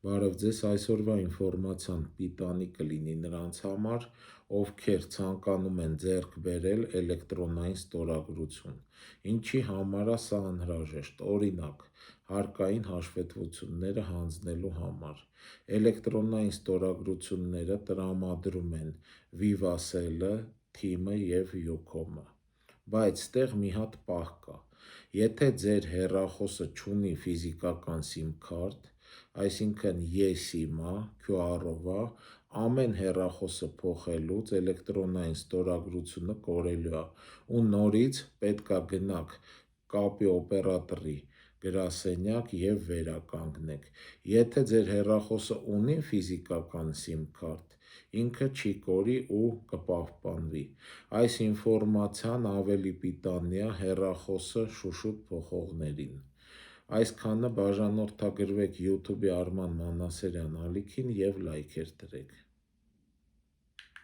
Բարև ձեզ, այսօրվա ինֆորմացիան պիտանի կլինի նրանց համար, ովքեր ցանկանում են ձեռք բերել էլեկտրոնային ստորագրություն։ Ինչի համար է սա անհրաժեշտ, օրինակ, հարկային հաշվետվությունները հանձնելու համար։ Էլեկտրոնային ստորագրությունները տրամադրում են Vivacell-ը, TIM-ը և Ucom-ը։ Բայց ստեղ մի հատ պահ կա։ Եթե ձեր հեռախոսը չունի ֆիզիկական SIM-քարտ, այսինքն eSIM է, QR-ով է, ամեն հեռախոսը փոխելուց էլեկտրոնային ստորագրությունը կորելու է ու նորից պետք է գնաք կապի օպերատորի գրասենյակ և վերականգնեք։ Եթե ձեր հեռախոսը ունի ֆիզիկական SIM-քարտ, ինքը չի կորի ու կպահպանվի։ Այս ինֆորմացիան ավելի պիտանի է հեռախոսը շուշուտ փոխողներին։ Այսքանը, բաժանորդագրվեք YouTube-ի Արման Մանասարյան ալիքին և լայքեր դրեք։